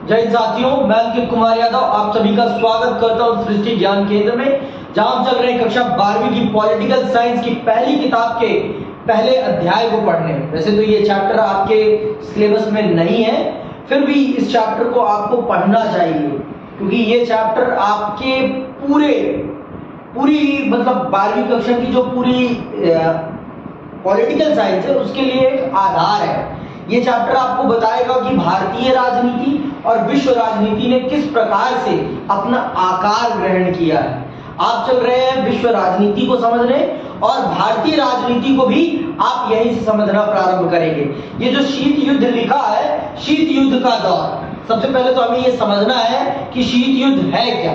जय हिंद साथियों, मैं अंकित कुमार यादव आप सभी का स्वागत करता हूं सृष्टि ज्ञान केंद्र में, जहां हम चल रहे हैं कक्षा 12वीं की पॉलिटिकल साइंस की पहली किताब के पहले अध्याय को पढ़ने। वैसे तो ये चैप्टर आपके सिलेबस में नहीं है, फिर भी इस चैप्टर को आपको पढ़ना चाहिए क्योंकि ये चैप्टर आपके पूरी मतलब 12वीं कक्षा की जो पूरी पॉलिटिकल साइंस है उसके लिए एक आधार है। ये चैप्टर आपको बताएगा कि भारतीय राजनीति और विश्व राजनीति ने किस प्रकार से अपना आकार ग्रहण किया है। आप चल रहे हैं विश्व राजनीति को समझने और भारतीय राजनीति को भी आप यहीं से समझना प्रारंभ करेंगे। ये जो शीत युद्ध लिखा है, शीत युद्ध का दौर, सबसे पहले तो हमें ये समझना है कि शीत युद्ध है क्या,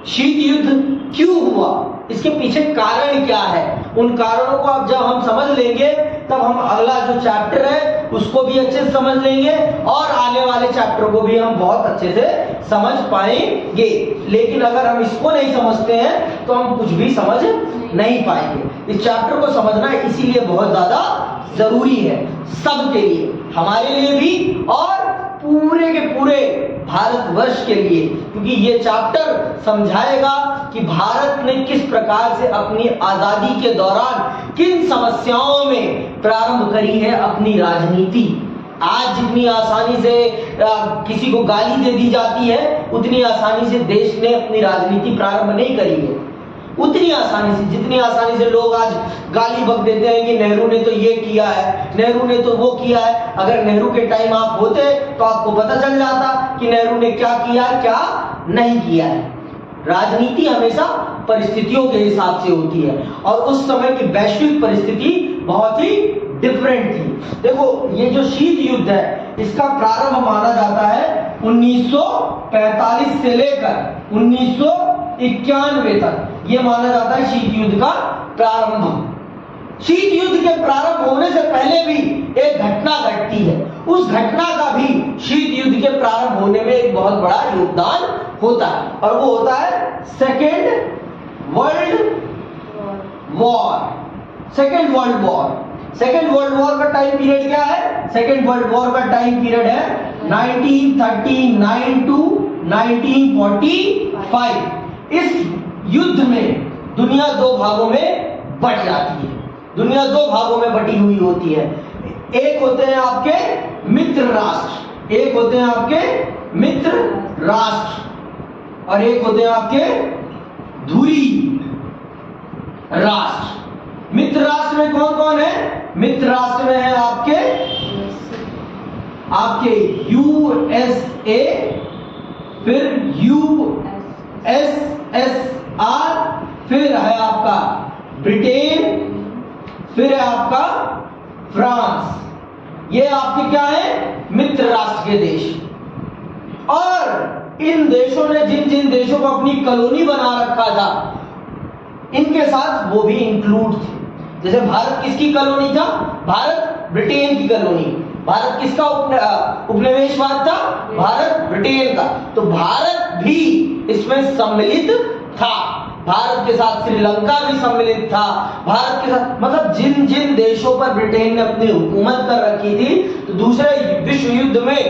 शीत युद्ध क्यों हुआ, इसके पीछे कारण क्या है। उन कारणों को अब जब हम समझ लेंगे तब हम अगला जो चैप्टर है उसको भी अच्छे से समझ लेंगे और आने वाले चैप्टर को भी हम बहुत अच्छे से समझ पाएंगे। लेकिन अगर हम इसको नहीं समझते हैं तो हम कुछ भी समझ नहीं पाएंगे। इस चैप्टर को समझना इसीलिए बहुत ज्यादा जरूरी है, सबके लिए, हमारे लिए भी और पूरे के पूरे भारतवर्ष के लिए, क्योंकि ये चैप्टर समझाएगा कि भारत ने किस प्रकार से अपनी आजादी के दौरान किन समस्याओं में प्रारंभ करी है अपनी राजनीति। आज जितनी आसानी से किसी को गाली दे दी जाती है उतनी आसानी से देश ने अपनी राजनीति प्रारंभ नहीं करी है। उतनी आसानी से, जितनी आसानी से लोग आज गाली बक देते हैं कि नेहरू ने तो ये किया है, नेहरू ने तो वो किया है। अगर नेहरू के टाइम आप होते तो आपको पता चल जाता कि नेहरू ने क्या किया, क्या नहीं किया है। राजनीति हमेशा परिस्थितियों के हिसाब से होती है और उस समय की वैश्विक परिस्थिति बहुत ही डिफरेंट थी। देखो, ये जो शीत युद्ध है इसका प्रारंभ माना जाता है 1945 से लेकर 1991 तक, ये माना जाता है शीत युद्ध का प्रारंभ। शीत युद्ध के प्रारंभ होने से पहले भी एक घटना घटती है, उस घटना का भी शीत युद्ध के प्रारंभ होने में एक बहुत बड़ा योगदान होता है और वो होता है second world war. Second world war, second world war का टाइम पीरियड क्या है? सेकेंड वर्ल्ड वॉर का टाइम पीरियड है 1939 टू 1945। इस युद्ध में दुनिया दो भागों में बट जाती है, दुनिया दो भागों में बटी हुई होती है। एक होते हैं आपके मित्र राष्ट्र, एक होते हैं आपके मित्र राष्ट्र और एक होते हैं आपके धुरी राष्ट्र। मित्र राष्ट्र में कौन कौन है? मित्र राष्ट्र में है आपके यूएसए, फिर यूएसएसआर, फिर है आपका ब्रिटेन, फिर है आपका फ्रांस। ये आपके क्या है? मित्र राष्ट्र के देश। और इन देशों ने जिन जिन देशों को अपनी कॉलोनी बना रखा था इनके साथ वो भी इंक्लूड थे। जैसे भारत किसकी कॉलोनी था? भारत ब्रिटेन की कॉलोनी। भारत किसका उपनिवेशवाद था? भारत ब्रिटेन का। तो भारत भी इसमें सम्मिलित था, भारत के साथ श्रीलंका भी सम्मिलित था, भारत के साथ, मतलब जिन जिन देशों पर ब्रिटेन ने अपनी हुकूमत कर रखी थी तो दूसरे विश्व युद्ध में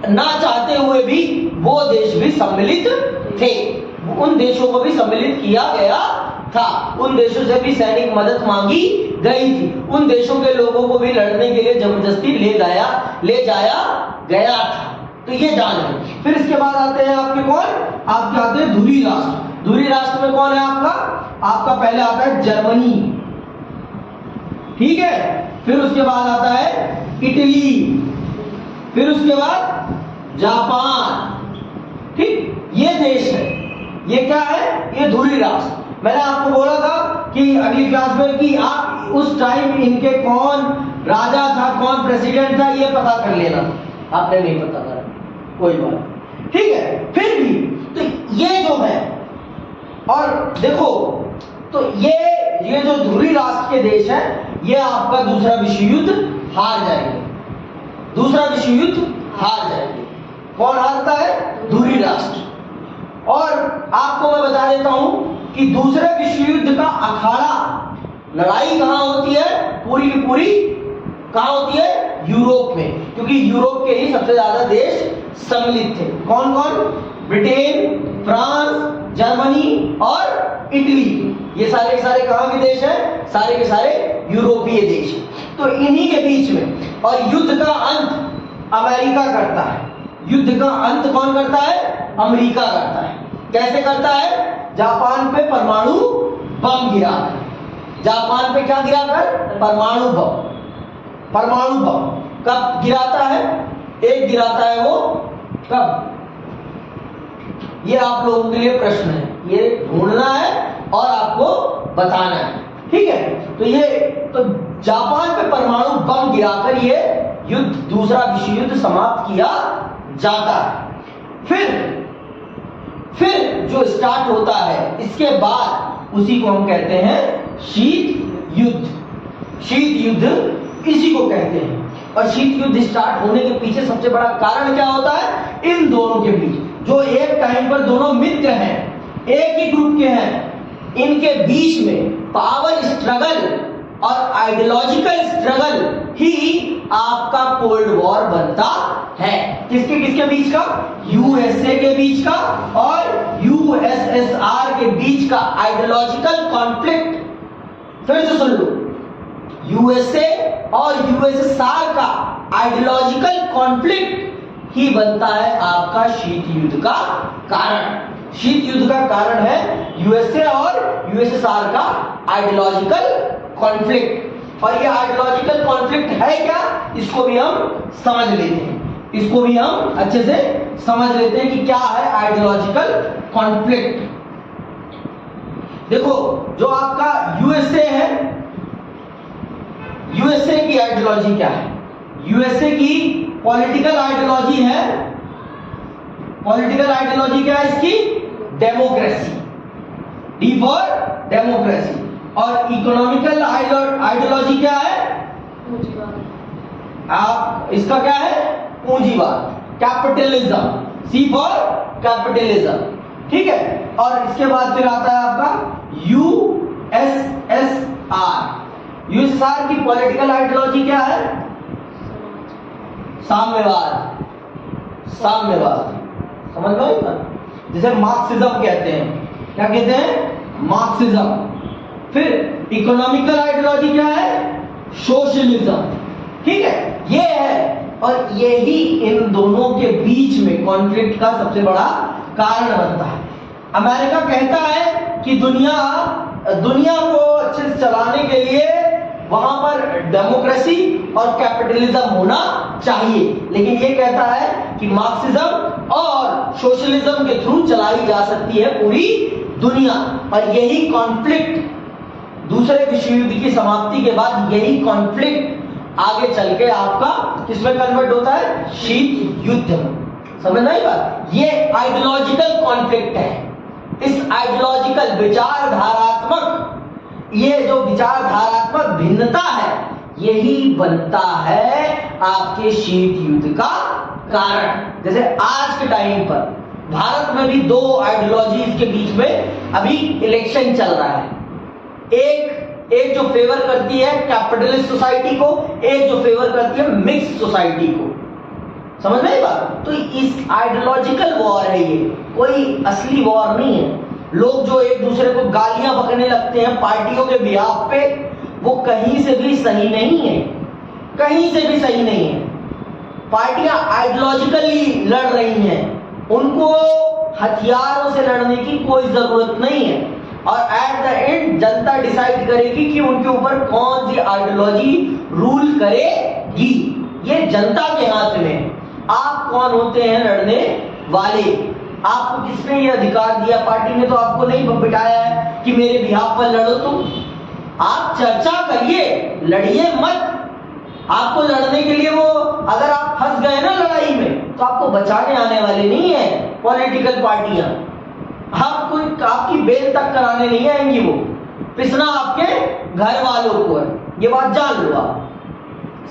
ना चाहते हुए भी वो देश भी सम्मिलित थे, उन देशों को भी सम्मिलित किया गया था, उन देशों से भी सैनिक मदद मांगी गई थी, उन देशों के लोगों को भी लड़ने के लिए जबरदस्ती ले जाया गया था। तो ये जाने। फिर इसके बाद आते हैं आपके कौन? आपके आते हैं धुरी राष्ट्र। धुरी राष्ट्र में कौन है आपका पहले आता है जर्मनी, ठीक है, फिर उसके बाद आता है इटली, फिर उसके बाद जापान, ठीक, ये देश है। ये क्या है? ये धुरी राष्ट्र। मैंने आपको बोला था कि अगली क्लास में कि आप उस टाइम इनके कौन राजा था, कौन प्रेसिडेंट था, ये पता कर लेना। आपने नहीं पता करा, कोई बात, ठीक है। फिर भी तो ये जो है, और देखो तो ये जो धुरी राष्ट्र के देश है ये आपका दूसरा विश्व युद्ध हार जाएंगे, दूसरा विश्व युद्ध हार जाएंगे। कौन हारता है? धुरी राष्ट्र। और आपको मैं बता देता हूं कि दूसरे विश्व युद्ध का अखाड़ा, लड़ाई कहां होती है? पूरी की पूरी कहां होती है? यूरोप में, क्योंकि यूरोप के ही सबसे ज्यादा देश सम्मिलित थे। कौन कौन? ब्रिटेन, फ्रांस, जर्मनी और इटली। ये सारे के सारे कहाँ के देश हैं? सारे के सारे यूरोपीय देश। तो इन्हीं के बीच में, और युद्ध का अंत अमेरिका करता है। युद्ध का अंत कौन करता है? अमेरिका करता है। कैसे करता है? जापान पे परमाणु बम गिरा कर। जापान पे क्या गिरा कर? परमाणु बम। परमाणु बम कब गिराता है? एक गिराता है वो कब? ये आप लोगों के लिए प्रश्न है, ये ढूंढना है और आपको बताना है, ठीक है? तो जापान पे परमाणु बम गिराकर ये युद्ध, दूसरा विश्व युद्ध समाप्त किया जाता है। फिर जो स्टार्ट होता है, इसके बाद उसी को हम कहते हैं शीत युद्ध। शीत युद्ध इसी को कहते हैं। और शीत युद्ध स्टार्ट होने के पीछे सबसे बड़ा कारण क्या होता है? इन दोनों के बीच, जो एक टाइम पर दोनों मित्र हैं, एक ही ग्रुप के हैं, इनके बीच में पावर स्ट्रगल और आइडियोलॉजिकल स्ट्रगल ही आपका कोल्ड वॉर बनता है। किसके किसके बीच का? यूएसए के बीच का और यूएसएसआर के बीच का आइडियोलॉजिकल कॉन्फ्लिक्ट। फिर से सुन लो, यूएसए और यूएसएसआर का आइडियोलॉजिकल कॉन्फ्लिक्ट ही बनता है आपका शीत युद्ध का कारण। शीत युद्ध का कारण है यूएसए और यूएसएसआर का आइडियोलॉजिकल कॉन्फ्लिक्ट। और ये आइडियोलॉजिकल कॉन्फ्लिक्ट है क्या, इसको भी हम समझ लेते हैं। इसको भी हम अच्छे से समझ लेते हैं कि क्या है आइडियोलॉजिकल कॉन्फ्लिक्ट। देखो, जो आपका यूएसए है, यूएसए की आइडियोलॉजी क्या है? यूएसए की पॉलिटिकल आइडियोलॉजी है, पॉलिटिकल आइडियोलॉजी क्या है इसकी? Democracy, D for democracy. और इकोनॉमिकल आइडियोलॉजी क्या है? आप इसका क्या है? पूंजीवाद, कैपिटलिज्म, सी फॉर कैपिटलिज्म, ठीक है? और इसके बाद फिर आता है आपका यूएसएसआर। यूएसएसआर की पॉलिटिकल आइडियोलॉजी क्या है? साम्यवाद, साम्यवाद, समझ लो ना, जिसे मार्क्सिज्म कहते हैं। क्या कहते हैं? मार्क्सिज्म। फिर इकोनॉमिकल आइडियोलॉजी क्या है? सोशलिज्म, ठीक है? ये है, और यही इन दोनों के बीच में कॉन्फ्लिक्ट का सबसे बड़ा कारण बनता है। अमेरिका कहता है कि दुनिया को अच्छे से चलाने के लिए वहां पर डेमोक्रेसी और कैपिटलिज्म होना चाहिए, लेकिन ये कहता है कि मार्क्सिज्म और सोशलिज्म के थ्रू चलाई जा सकती है पूरी दुनिया। और यही कॉन्फ्लिक्ट दूसरे विश्व युद्ध की समाप्ति के बाद, यही कॉन्फ्लिक्ट आगे चल के आपका किसमें कन्वर्ट होता है? शीत युद्ध में। समझ नहीं बात? ये आइडियोलॉजिकल कॉन्फ्लिक्ट है। इस आइडियोलॉजिकल विचारधारात्मक, ये जो विचारधारात्मक भिन्नता है, यही बनता है आपके शीत युद्ध का कारण। जैसे आज के टाइम पर भारत में भी दो आइडियोलॉजीज के बीच में अभी इलेक्शन चल रहा है। एक जो फेवर करती है कैपिटलिस्ट सोसाइटी को, एक जो फेवर करती है मिक्स सोसाइटी को। समझ में आई बात? तो इस आइडियोलॉजिकल वॉर है ये, कोई असली वॉर नहीं है। लोग जो एक दूसरे को गालियां बकने लगते हैं पार्टियों के बिहाफ पे, वो कहीं से भी सही नहीं है, कहीं से भी सही नहीं है। पार्टियां आइडियोलॉजिकली लड़ रही हैं, उनको हथियारों से लड़ने की कोई जरूरत नहीं है। और at the end Janata decide करेगी कि उनके ऊपर कौन सी आइडियोलॉजी रूल करेगी। ये जनता के हाथ में है। आप कौन होते हैं लड़ने वाले? आपको किसने ये अधिकार दिया? पार्टी ने तो आपको नहीं बिठाया है कि मेरे बिहाफ पर लड़ो। तुम आप चर्चा करिए, लड़िए मत। आपको लड़ने के लिए वो, अगर आप फंस गए ना लड़ाई में, तो आपको बचाने आने वाले नहीं है पॉलिटिकल पार्टियां। आपकी बेल तक कराने नहीं आएंगी, वो पिसना आपके घर वालों को है। ये बात जान लो आप।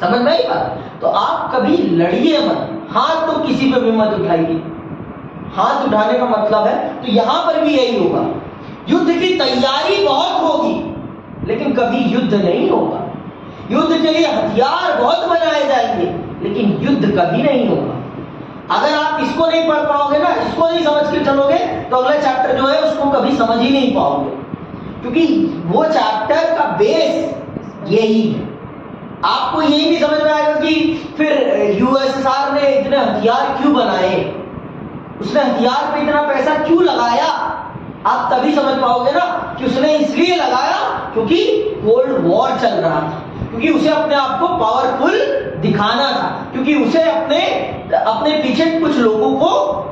समझ में आई बात? तो आप कभी लड़िए मत। हाथ तो किसी पे भी मत उठाइए। हाथ उठाने का मतलब है, तो यहां पर भी यही होगा। युद्ध की तैयारी बहुत होगी, लेकिन कभी युद्ध नहीं होगा। युद्ध के लिए हथियार बहुत बनाए जाएंगे, लेकिन युद्ध कभी नहीं होगा। अगर आप इसको नहीं पढ़ पाओगे ना, इसको नहीं समझ के चलोगे, तो अगला चैप्टर जो है उसको कभी समझ ही नहीं पाओगे, क्योंकि वो चैप्टर का बेस यही है। आपको यही नहीं समझ में आएगा कि फिर यूएसएसआर ने इतने हथियार क्यों बनाए, उसने हथियार पे इतना पैसा क्यों लगाया। आप तभी समझ पाओगे ना कि उसने इसलिए लगाया क्योंकि कोल्ड वॉर चल रहा था, क्योंकि उसे अपने आप को पावरफुल दिखाना था, क्योंकि उसे अपने पीछे कुछ लोगों को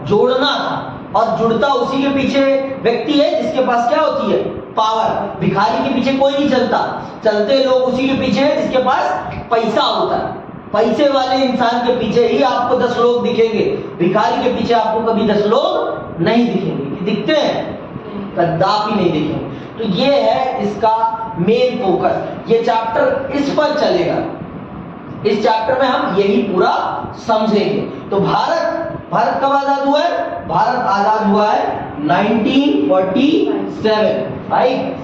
जोड़ना था, और जुड़ता उसी के पीछे व्यक्ति है जिसके पास क्या होती है, पावर। भिखारी के पीछे कोई नहीं चलता, चलते लोग उसी के पीछे है जिसके पास पैसा होता है। पैसे वाले इंसान के पीछे ही आपको 10 लोग दिखेंगे, भिखारी के पीछे आपको कभी 10 लोग नहीं दिखेंगे। दिखते हैं? कदापि नहीं दिखेंगे। तो ये है इसका मेन फोकस, ये चैप्टर इस पर चलेगा। इस चैप्टर में हम यही पूरा समझेंगे। तो भारत कब आजाद हुआ है? भारत आजाद हुआ है 1947, राइट?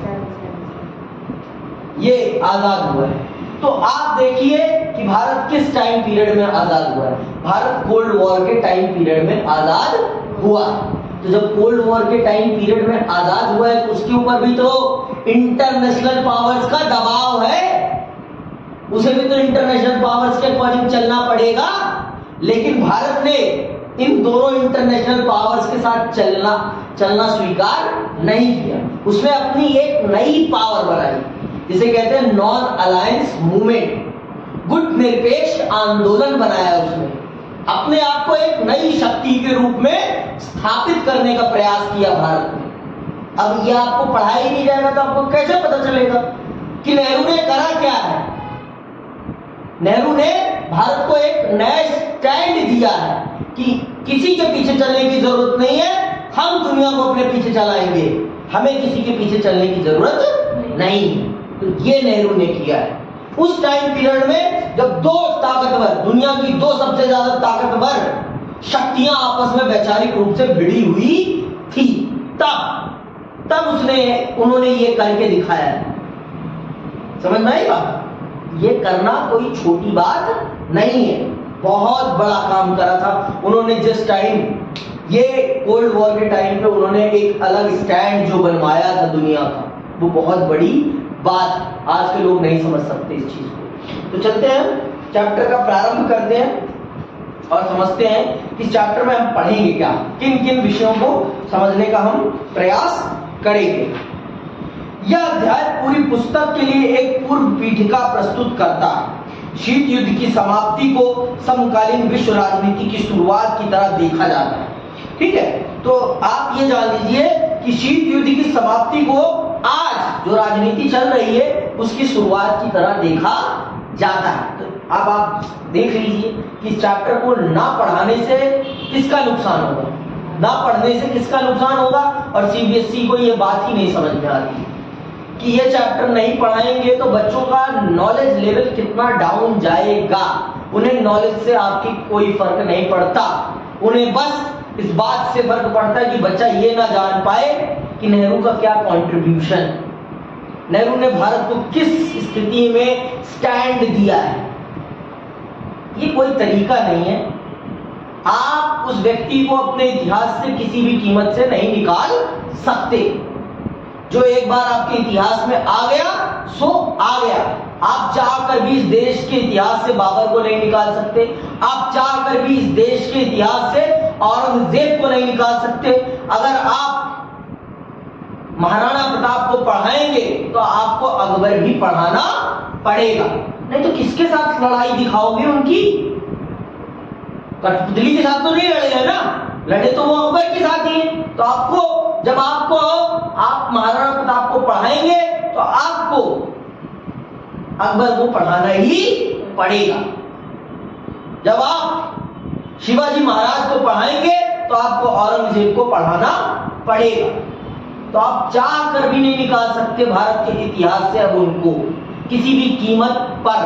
ये आजाद हुआ है। तो आप देखिए कि भारत किस टाइम पीरियड में आजाद हुआ है। भारत कोल्ड वॉर के टाइम पीरियड में आजाद हुआ। तो जब कोल्ड वॉर के टाइम पीरियड में आजाद हुआ है तो उसके ऊपर भी तो इंटरनेशनल पावर्स का दबाव है, उसे भी तो इंटरनेशनल पावर्स के अकॉर्डिंग चलना पड़ेगा। लेकिन भारत ने इन दोनों इंटरनेशनल पावर्स के साथ चलना स्वीकार नहीं किया। उसने अपनी एक नई पावर बनाई, जिसे कहते हैं नॉन अलायंस मूवमेंट। गुट निरपेक्ष आंदोलन बनाया उसने, अपने आप को एक नई शक्ति के रूप में स्थापित करने का प्रयास किया भारत ने। अब यह आपको पढ़ाया ही नहीं जाएगा तो आपको कैसे पता चलेगा कि नेहरू ने करा क्या है। नेहरू ने भारत को एक नया स्टैंड दिया है कि किसी के पीछे चलने की जरूरत नहीं है, हम दुनिया को अपने पीछे चलाएंगे, हमें किसी के पीछे चलने की जरूरत नहीं है। तो ये नेहरू ने किया है। उस टाइम पीरियड में जब दो ताकतवर, दुनिया की दो सबसे ज्यादा ताकतवर शक्तियां आपस में वैचारिक रूप से भिड़ी हुई थी, तब उन्होंने ये करके दिखाया है। समझ में आई बात? ये करना कोई छोटी बात नहीं है, बहुत बड़ा काम करा था उन्होंने। जिस टाइम ये कोल्ड वॉर के टाइम पे उन्होंने एक अलग स्टैंड जो बनवाया था दुनिया का, वो बहुत बड़ी बात। आज के लोग नहीं समझ सकते इस चीज को। तो चलते हैं, चैप्टर का प्रारंभ करते हैं और समझते हैं कि इस चैप्टर में हम पढ़ेंगे क्या, किन किन विषयों को समझने का हम प्रयास करेंगे। यह अध्याय पूरी पुस्तक के लिए एक पूर्व पीठिका प्रस्तुत करता है। शीत युद्ध की समाप्ति को समकालीन विश्व राजनीति की शुरुआत की तरह देखा जाता है। ठीक है, तो आप ये जान लीजिए कि शीत युद्ध की समाप्ति को आज जो राजनीति चल रही है उसकी शुरुआत की तरह देखा जाता है। तो अब आप देख लीजिए कि इस चैप्टर को ना पढ़ाने से किसका नुकसान होगा, ना पढ़ने से किसका नुकसान होगा। और सीबीएसई को ये बात ही नहीं समझ में आती कि ये चैप्टर नहीं पढ़ाएंगे तो बच्चों का नॉलेज लेवल कितना डाउन जाएगा। उन्हें नॉलेज से आपकी कोई फर्क नहीं पड़ता, उन्हें बस इस बात से फर्क पड़ता है कि बच्चा ये ना जान पाए कि नेहरू का क्या कंट्रीब्यूशन, नेहरू ने भारत को किस स्थिति में स्टैंड दिया है। ये कोई तरीका नहीं है। आप उस व्यक्ति को अपने इतिहास से किसी भी कीमत से नहीं निकाल सकते। जो एक बार आपके इतिहास में आ गया सो आ गया। आप चाहकर भी इस देश के इतिहास से बाबर को नहीं निकाल सकते, आप चाहकर भी इस देश के इतिहास से औरंगजेब को नहीं निकाल सकते। अगर आप महाराणा प्रताप को पढ़ाएंगे तो आपको अकबर भी पढ़ाना पड़ेगा, नहीं तो किसके साथ लड़ाई दिखाओगे उनकी? कठपुतली के साथ तो नहीं लड़े हैं ना, लड़े तो वो अकबर के साथ ही है। तो आपको जब आप महाराणा प्रताप को पढ़ाएंगे तो आपको अकबर को पढ़ाना ही पड़ेगा। जब आप शिवाजी महाराज को पढ़ाएंगे तो आपको औरंगजेब को पढ़ाना पड़ेगा। तो आप चाह कर भी नहीं निकाल सकते भारत के इतिहास से अब उनको किसी भी कीमत पर।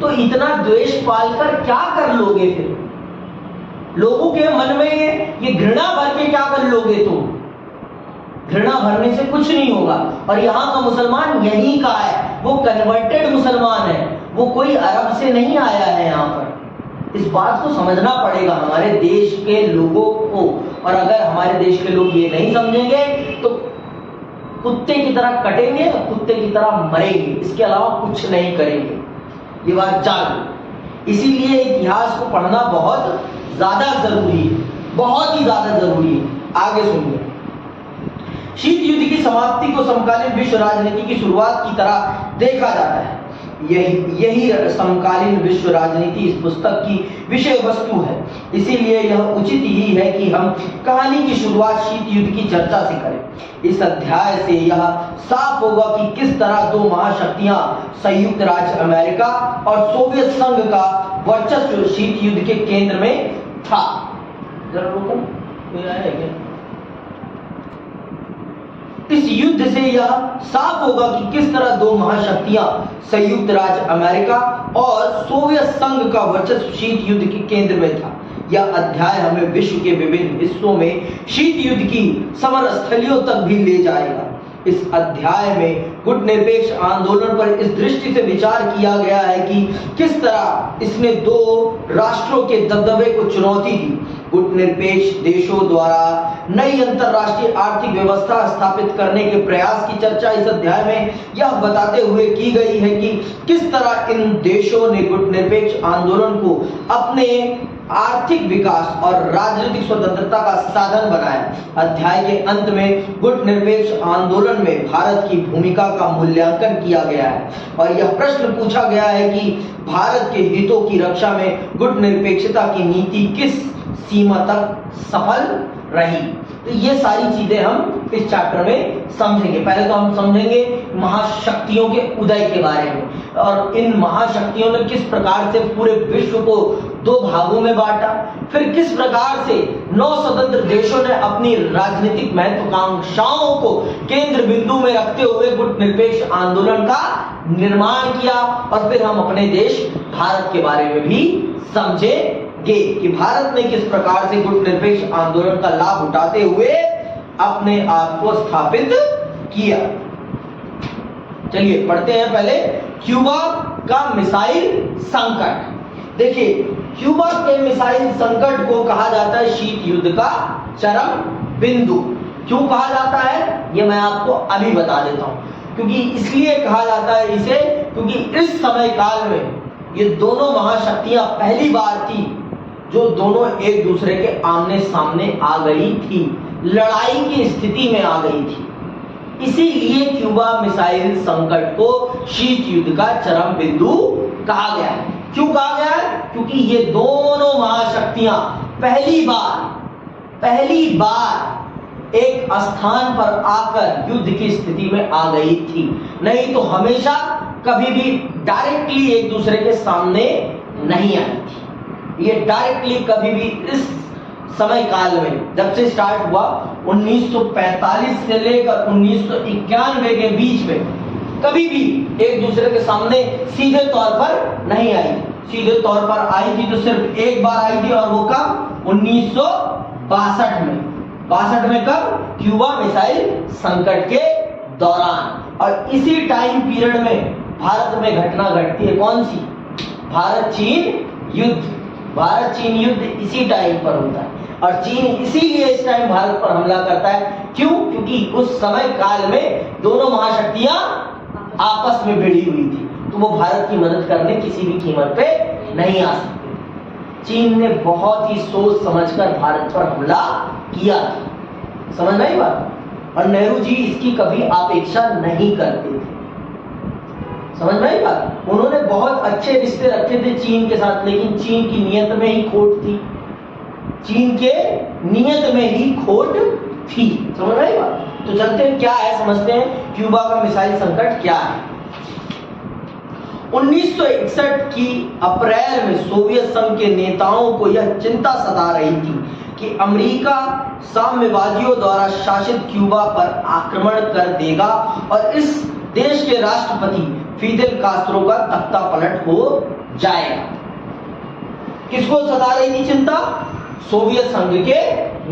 तो इतना द्वेष पालकर क्या कर लोगे फिर? लोगों के मन में ये घृणा भर के क्या कर लोगे? तो घृणा भरने से कुछ नहीं होगा। और यहाँ का मुसलमान यहीं का है, वो कन्वर्टेड मुसलमान है, वो कोई अरब से नहीं आया है यहाँ पर। इस बात को समझना पड़ेगा हमारे देश के लोगों को, और अगर हमारे देश के लोग ये नहीं समझेंगे तो कुत्ते की तरह कटेंगे और कुत्ते की तरह मरेंगे, इसके अलावा कुछ नहीं करेंगे। ये बात जान, इसीलिए इतिहास को पढ़ना बहुत ज्यादा जरूरी है, बहुत ही ज्यादा जरूरी है। आगे सुनिए। शीत युद्ध की समाप्ति को समकालीन विश्व राजनीति की शुरुआत की तरह देखा जाता है। यही समकालीन विश्व राजनीति इस पुस्तक की विषय वस्तु है। इसीलिए यह उचित ही है कि हम कहानी की शुरुआत शीत युद्ध की चर्चा से करें। इस अध्याय से यह साफ होगा कि किस तरह दो महाशक्तियां संयुक्त राज्य अमेरिका और सोवियत संघ का वर्चस्व शीत युद्ध के केंद्र में था। जरा रुको, कोई आया है क्या? इस युद्ध से यह साफ होगा कि किस तरह दो महाशक्तियां संयुक्त राज्य अमेरिका और सोवियत संघ का वर्चस्व शीत युद्ध के केंद्र में था। यह अध्याय हमें विश्व के विभिन्न हिस्सों में शीत युद्ध की समर स्थलियों तक भी ले जाएगा। इस अध्याय में गुटनिरपेक्ष आंदोलन पर इस दृष्टि से विचार किया गया है कि किस तरह इसने दो राष्ट्रों के दबदबे को चुनौती दी। गुटनिरपेक्ष देशों द्वारा नई अंतरराष्ट्रीय आर्थिक व्यवस्था स्थापित करने के प्रयास की चर्चा इस अध्याय में यह बताते हुए की गई है कि किस तरह इन देशों ने गुटनिरपेक्ष आंदोलन को अपने आर्थिक विकास और राजनीतिक स्वतंत्रता का साधन बनाया। अध्याय के अंत में गुटनिरपेक्ष आंदोलन में भारत की भूमिका का मूल्यांकन किया गया है और यह प्रश्न पूछा गया है कि भारत के हितों की रक्षा में गुटनिरपेक्षता की नीति किस सीमा तक सफल रही। तो ये सारी चीजें हम इस चैप्टर में समझेंगे। पहले तो हम समझेंगे महाशक्तियों के उदय के बारे में और इन महाशक्तियों ने किस प्रकार से पूरे विश्व को दो भागों में बांटा, फिर किस प्रकार से 9 स्वतंत्र देशों ने अपनी राजनीतिक महत्वाकांक्षाओं को केंद्र बिंदु में रखते हुए गुटनिरपेक्ष आंदोलन का निर्माण किया, और फिर हम अपने देश भारत के बारे में भी समझेंगे कि भारत ने किस प्रकार से गुटनिरपेक्ष आंदोलन का लाभ उठाते हुए अपने आप को स्थापित किया। चलिए पढ़ते हैं पहले क्यूबा का मिसाइल संकट। देखिए, क्यूबा के मिसाइल संकट को कहा जाता है शीत युद्ध का चरम बिंदु। क्यों कहा जाता है ये मैं आपको अभी बता देता हूं। क्योंकि इसलिए कहा जाता है इसे क्योंकि इस समय काल में ये दोनों महाशक्तियां पहली बार थी जो दोनों एक दूसरे के आमने सामने आ गई थी, लड़ाई की स्थिति में आ गई थी। इसीलिए क्यूबा मिसाइल संकट को शीत युद्ध का चरम बिंदु कहा गया है। क्यों कहा गया है? क्योंकि ये दोनों महाशक्तियां पहली बार एक स्थान पर आकर युद्ध की स्थिति में आ गई थी। नहीं तो हमेशा कभी भी डायरेक्टली एक दूसरे के सामने नहीं आई थी। ये डायरेक्टली कभी भी इस समय काल में जब से स्टार्ट हुआ 1945 से लेकर 1991 के बीच में कभी भी एक दूसरे के सामने सीधे तौर पर नहीं आई। सीधे तौर पर आई थी तो सिर्फ एक बार आई थी, और वो कब? 1962 में। 62 में कब? क्यूबा मिसाइल संकट के दौरान। और इसी टाइम पीरियड में भारत में घटना घटती है। कौन सी? भारत चीन युद्ध। भारत चीन युद्ध इसी टाइम पर होता है और चीन इसीलिए इस टाइम भारत पर हमला करता है। क्यों? क्योंकि उस समय काल में दोनों महाशक्तियां आपस में भिड़ी हुई थी, तो वो भारत की मदद करने किसी भी कीमत पे नहीं आ सकते। चीन ने बहुत ही सोच समझकर भारत पर हमला किया था। समझ में आई बात? और नेहरू जी इसकी कभी अपेक्षा नहीं करते थे। समझ में आई बात? उन्होंने बहुत अच्छे रिश्ते रखे थे चीन के साथ, लेकिन चीन की नीयत में ही खोट थी। चीन के नियत में ही खोट थी। समझ में आई बात? तो चलते हैं क्या है, समझते हैं क्यूबा का मिसाइल संकट क्या है। 1961 की अप्रैल में सोवियत संघ के नेताओं को यह चिंता सता रही थी कि अमेरिका साम्यवादियों द्वारा शासित क्यूबा पर आक्रमण कर देगा और इस देश के राष्ट्रपति फिदेल कास्त्रो का तख्ता पलट हो जाएगा। किसको सता रही थी चिंता? सोवियत संघ के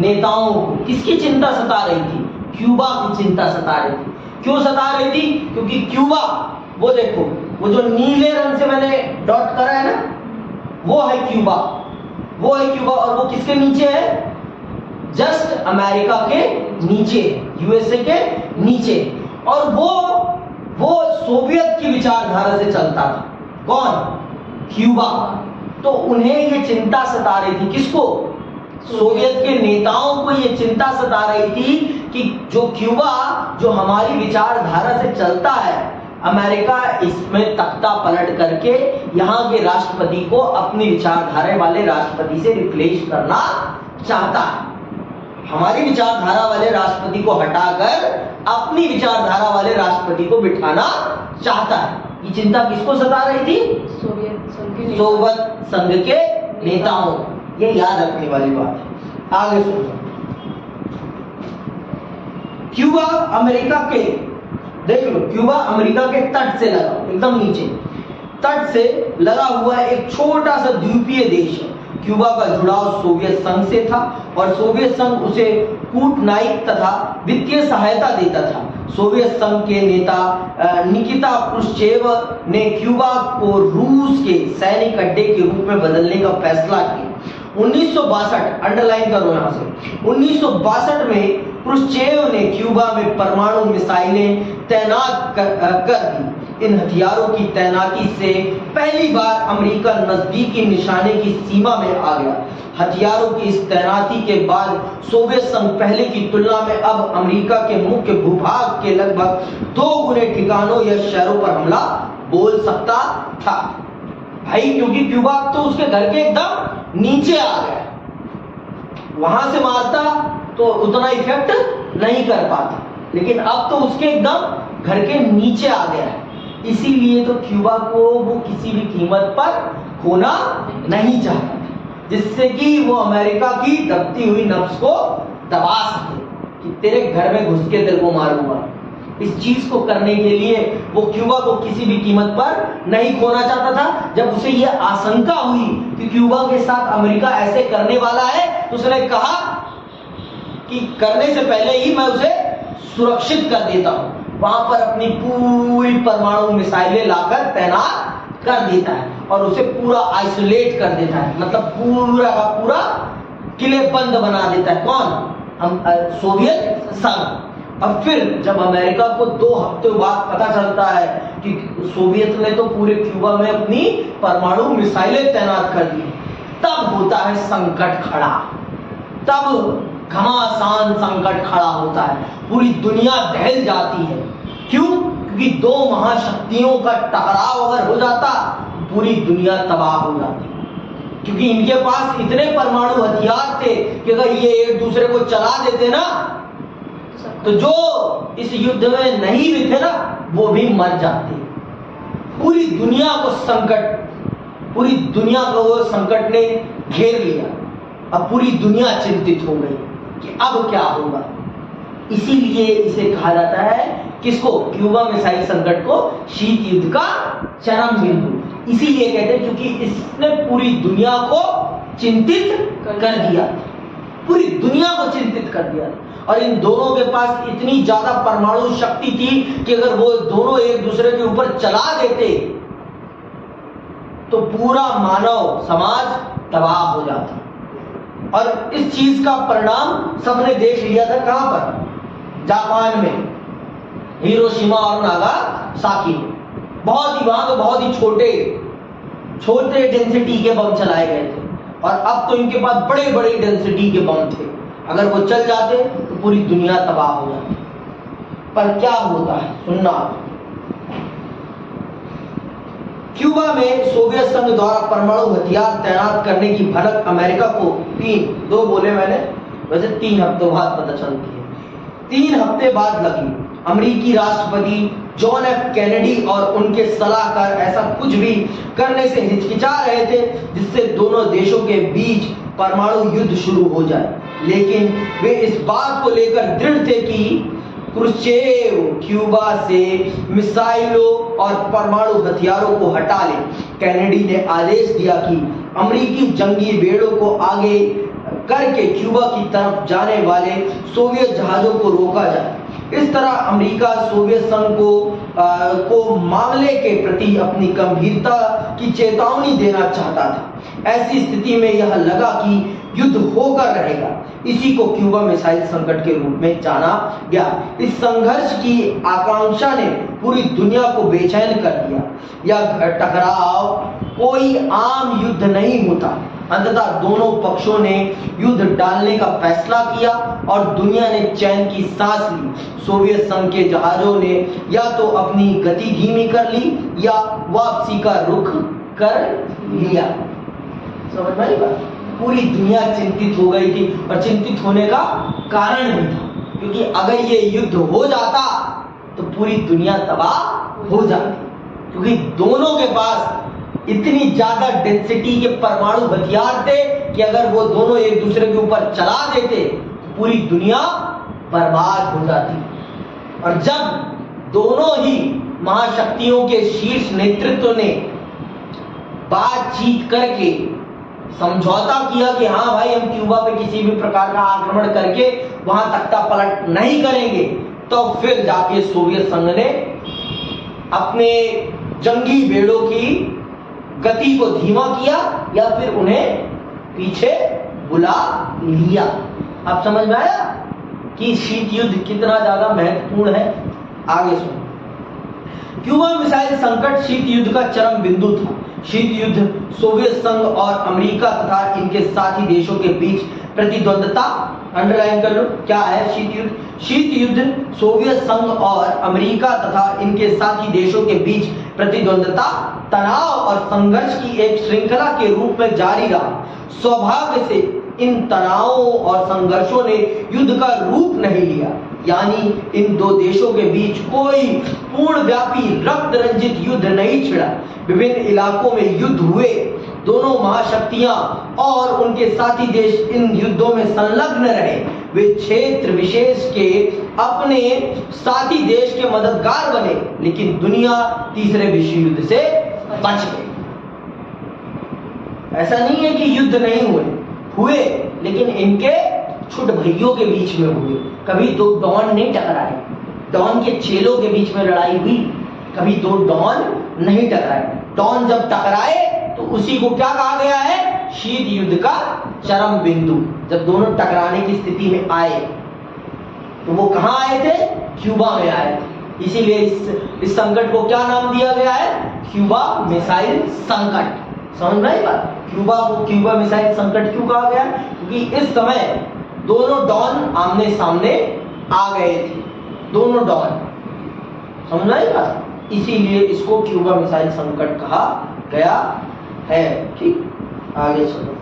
नेताओं को। किसकी चिंता सता रही थी? क्यूबा की चिंता सता रही थी। क्यों सता रही थी? क्योंकि क्यूबा, वो देखो, वो जो नीले रंग से मैंने डॉट करा है ना, वो है क्यूबा, वो है क्यूबा। और वो किसके नीचे है? जस्ट अमेरिका के नीचे, यूएसए के नीचे। और वो सोवियत की विचारधारा से चलता था। कौन? क्यूबा। तो उन्हें ये चिंता सता रही थी, किसको? सोवियत के नेताओं को ये चिंता सता रही थी कि जो क्यूबा, जो हमारी विचारधारा से चलता है, अमेरिका इसमें तख्ता पलट करके यहाँ के राष्ट्रपति को अपनी विचारधारा वाले राष्ट्रपति से रिप्लेस करना चाहता है। हमारी विचारधारा वाले राष्ट्रपति को हटाकर अपनी विचारधारा वाले राष्ट्रपति को बिठाना चाहता है। ये चिंता किसको सता रही थी? सोवियत संघ के नेताओं। ये याद रखने वाली बात है। आगे सुनो। क्यूबा अमेरिका के, देख लो, क्यूबा अमेरिका के तट से लगा, एकदम नीचे तट से लगा हुआ एक छोटा सा द्वीपीय देश है। क्यूबा का जुड़ाव सोवियत संघ से था और सोवियत संघ उसे कूटनीतिक तथा वित्तीय सहायता देता था। सोवियत संघ के नेता निकिता क्रुश्चेव ने क्यूबा को रूस के सैनिक अड्डे के रूप में बदलने का फैसला किया। 1962, अंडरलाइन करो यहां से, 1962 में क्रुश्चेव ने क्यूबा में परमाणु मिसाइलें तैनात कर दी। इन हथियारों की तैनाती से पहली बार अमेरिका नजदीकी निशाने की सीमा में आ गया। हथियारों की इस तैनाती के बाद सोवियत संघ पहले की तुलना में अब अमेरिका के मुख्य भूभाग के लगभग 2 गुने ठिकानों या शहरों पर हमला बोल सकता था। भाई, क्योंकि क्यूबा तो उसके घर के एकदम नीचे आ गया, वहां से मारता तो उतना इफेक्ट नहीं कर पाता, लेकिन अब तो उसके एकदम घर के नीचे आ गया है। इसीलिए तो क्यूबा को वो किसी भी कीमत पर खोना नहीं चाहता था, जिससे कि वो अमेरिका की दबती हुई नब्ज को दबा सके कि तेरे घर में घुस के तेरे को मारूंगा। इस चीज को करने के लिए वो क्यूबा को किसी भी कीमत पर नहीं खोना चाहता था। जब उसे यह आशंका हुई कि क्यूबा के साथ अमेरिका ऐसे करने वाला है, तो उसने कहा कि करने से पहले ही मैं उसे सुरक्षित कर देता हूं, वहां पर अपनी पूरी परमाणु मिसाइलें लाकर तैनात कर देता है और उसे पूरा आइसोलेट कर देता है, मतलब पूरा का पूरा किले बंद बना देता है। कौन? सोवियत संघ। अब फिर जब अमेरिका को 2 हफ्ते बाद पता चलता है कि सोवियत ने तो पूरे क्यूबा में अपनी परमाणु मिसाइलें तैनात कर दी, तब होता है संकट खड़ा, तब घमासान संकट खड़ा होता है। पूरी दुनिया दहल जाती है। क्यों? क्योंकि 2 महाशक्तियों का टकराव अगर हो जाता, पूरी दुनिया तबाह हो जाती। क्योंकि इनके पास इतने परमाणु हथियार थे कि अगर ये एक दूसरे को चला देते ना, तो जो इस युद्ध में नहीं भी थे ना, वो भी मर जाते। पूरी दुनिया को पूरी दुनिया को वो संकट ने घेर लिया। अब पूरी दुनिया चिंतित हो गई कि अब क्या होगा। इसीलिए इसे कहा जाता है, किसको? क्यूबा मिसाइल संकट को शीत युद्ध का चरम बिंदु। इसीलिए कहते हैं क्योंकि इसने पूरी दुनिया को चिंतित कर दिया, पूरी दुनिया को चिंतित कर दिया। और इन दोनों के पास इतनी ज्यादा परमाणु शक्ति थी कि अगर वो दोनों एक दूसरे के ऊपर चला देते तो पूरा मानव समाज तबाह हो जाता। और इस चीज का परिणाम सबने देख लिया था। कहां पर? जापान में, हिरोशिमा और नागासाकी। बहुत ही वहां तो बहुत ही छोटे डेंसिटी के बम चलाए गए थे, और अब तो इनके पास बड़े बड़े डेंसिटी के बम थे। अगर वो चल जाते तो पूरी दुनिया तबाह हो जाती। पर क्या होता है, सुनना। क्यूबा में सोवियत संघ द्वारा परमाणु हथियार तैनात करने की भनक अमेरिका को 2 बोले मैंने, वैसे 3 हफ्तों बाद पता चलती है। 3 हफ्ते बाद लगी। अमेरिकी राष्ट्रपति जॉन एफ कैनेडी और उनके सलाहकार ऐसा कुछ भी करने से हिचकिचा रहे थे जिससे दोनों देशों के बीच परमाणु युद्ध शुरू हो जाए, लेकिन वे इस बात को लेकर दृढ़ थे कि क्रुश्चेव क्यूबा से मिसाइलों और परमाणु हथियारों को हटा ले। कैनेडी ने आदेश दिया कि अमेरिकी जंगी बेड़ों को आगे करके क्यूबा की तरफ जाने वाले सोवियत जहाजों को रोका जाए। इस तरह अमेरिका सोवियत संघ को मामले के प्रति अपनी गंभीरता की चेतावनी देना चाहता था। ऐसी स्थिति में यह लगा कि युद्ध होकर रहेगा। इसी को क्यूबा मिसाइल संकट के रूप में जाना गया। इस संघर्ष की आकांक्षा ने पूरी दुनिया को बेचैन कर दिया। यह टकराव कोई आम युद्ध नहीं होता। अंततः दोनों पक्षों ने युद्ध डालने का फैसला किया और दुनिया ने चैन की सांस ली। सोवियत संघ के जहाजों ने या तो अपनी गति धीमी कर ली या वापसी का रुख कर लिया। समझ में आई बात? पूरी दुनिया चिंतित हो गई थी और चिंतित होने का कारण भी था, क्योंकि अगर ये युद्ध हो जाता तो पूरी दुनिया तबाह हो जाती, क्योंकि दोनों के पास इतनी ज्यादा डेंसिटी के परमाणु हथियार थे कि अगर वो दोनों एक दूसरे के ऊपर चला देते तो पूरी दुनिया बर्बाद हो जाती। और जब दोनों ही महाशक्तियों के शीर्ष नेतृत्व ने बातचीत करके समझौता किया कि हाँ भाई, हम क्यूबा पे किसी भी प्रकार का आक्रमण करके वहां तख्ता पलट नहीं करेंगे, तो फिर जाके सोवियत संघ ने अपने जंगी बेड़ों की गति को धीमा किया या फिर उन्हें पीछे बुला लिया। अब समझ में आया कि शीत युद्ध कितना ज्यादा महत्वपूर्ण है? आगे सुनो। क्यूबा मिसाइल संकट शीत युद्ध का चरम बिंदु था। शीत युद्ध सोवियत संघ और अमेरिका तथा इनके साथी देशों के बीच प्रतिद्वंद्विता, अंडरलाइन कर लो क्या है शीत युद्ध। शीत युद्ध सोवियत संघ और अमेरिका तथा इनके साथी देशों के बीच प्रतिद्वंद्विता, तनाव और संघर्ष की एक श्रृंखला के रूप में जारी रहा। सौभाग्य से इन तनावों और संघर्षों ने युद्ध का रूप नहीं लिया, यानी इन दो देशों के बीच कोई पूर्ण व्यापी रक्त रंजित युद्ध नहीं छिड़ा। विभिन्न इलाकों में युद्ध हुए। दोनों महाशक्तियां और उनके साथी देश इन युद्धों में संलग्न रहे। वे क्षेत्र विशेष के अपने साथी देश के मददगार बने, लेकिन दुनिया तीसरे विश्व युद्ध से बच गई। ऐसा नहीं है कि युद्ध नहीं हुए, लेकिन इनके छुट भइयों के बीच में हुए। कभी दो डॉन नहीं टकराए, डॉन के चेलों के बीच में लड़ाई हुई, कभी दो डॉन नहीं टकराए। डॉन जब टकराए तो उसी को क्या कहा गया है? शीत युद्ध का चरम बिंदु। जब दोनों टकराने की स्थिति में आए तो वो कहां आए थे? क्यूबा में आए थे। इसीलिए इस संकट को क्या नाम दिया गया है? क्यूबा मिसाइल संकट। समझ में आई बात? क्यूबा को क्यूबा मिसाइल संकट क्यों कहा गया? क्योंकि इस समय दोनों डॉन आमने सामने आ गए थे, दोनों डॉन। समझ में आई बात? इसीलिए इसको क्यूबा मिसाइल संकट कहा गया है। ठीक, आगे चलो।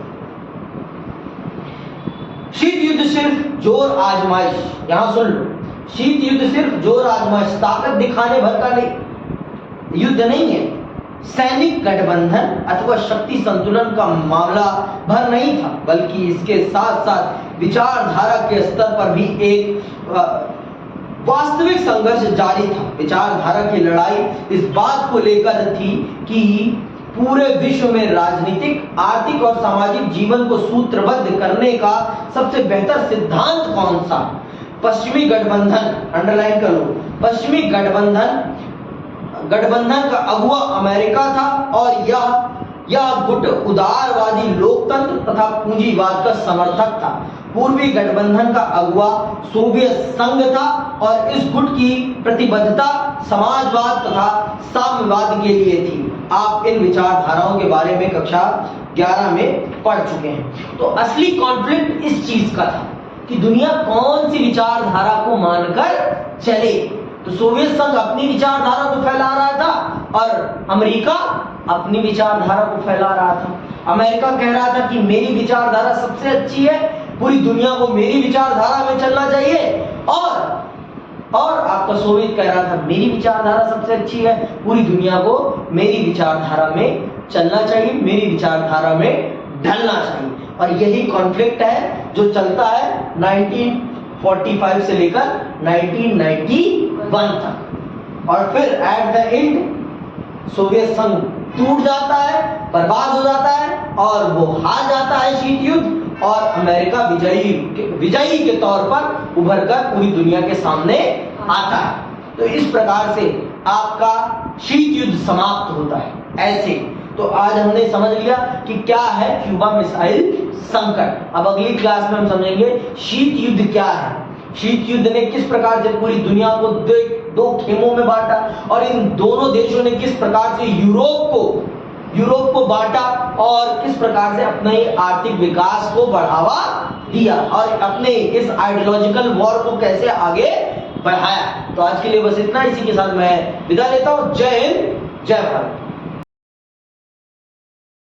शीत युद्ध सिर्फ जोर आजमाइश, यहां सुन लो, शीत युद्ध सिर्फ जोर आजमाइश, ताकत दिखाने भर का नहीं युद्ध नहीं है। सैनिक गठबंधन अथवा शक्ति संतुलन का मामला भर नहीं था, बल्कि इसके साथ साथ विचारधारा के स्तर पर भी एक वास्तविक संघर्ष जारी था। विचारधारा की लड़ाई इस बात को लेकर थी कि पूरे विश्व में राजनीतिक, आर्थिक और सामाजिक जीवन को सूत्रबद्ध करने का सबसे बेहतर सिद्धांत कौन सा? पश्चिमी गठबंधन, अंडरलाइन करो, पश्चिमी गठबंधन का अगुवा अमेरिका था और यह गुट उदारवादी लोकतंत्र तथा पूंजीवाद का समर्थक था। पूर्वी गठबंधन का अगुवा सोवियत संघ था और इस गुट की प्रतिबद्धता समाजवाद तथा साम्यवाद के लिए थी। आप इन विचारधाराओं के बारे में कक्षा 11 में पढ़ चुके हैं। तो असली कॉन्फ्लिक्ट इस चीज का था कि दुनिया कौन सी विचारधारा को मानकर चले। तो सोवियत संघ अपनी विचारधारा को फैला रहा था और अमेरिका अपनी विचारधारा को फैला रहा था। अमेरिका कह रहा था कि मेरी विचारधारा सबसे अच्छी है, पूरी दुनिया को मेरी विचारधारा में चलना चाहिए, और आपका सोवियत कह रहा था मेरी विचारधारा सबसे अच्छी है, पूरी दुनिया को मेरी विचारधारा में चलना चाहिए, मेरी विचारधारा में ढलना चाहिए। और यही कॉन्फ्लिक्ट है जो चलता है 1945 से लेकर 1991 तक। और फिर एट द एंड सोवियत संघ टूट जाता है, बर्बाद हो जाता है और वो हार जाता है शीत युद्ध, और अमेरिका विजयी के तौर पर उभरकर पूरी दुनिया के सामने आता है। तो इस प्रकार से आपका शीत युद्ध समाप्त होता है। ऐसे तो आज हमने समझ लिया कि क्या है क्यूबा मिसाइल संकट। अब अगली क्लास में हम समझेंगे शीत युद्ध क्या है, शीत युद्ध ने किस प्रकार से पूरी दुनिया को दो खेमों में बांटा और इन दोनों देशों ने किस प्रकार से यूरोप को बांटा और किस प्रकार से अपने आर्थिक विकास को बढ़ावा दिया और अपने इस आइडियोलॉजिकल वॉर को कैसे आगे बढ़ाया। तो आज के लिए बस इतना, इसी के साथ मैं विदा लेता हूं। जय हिंद, जय भारत।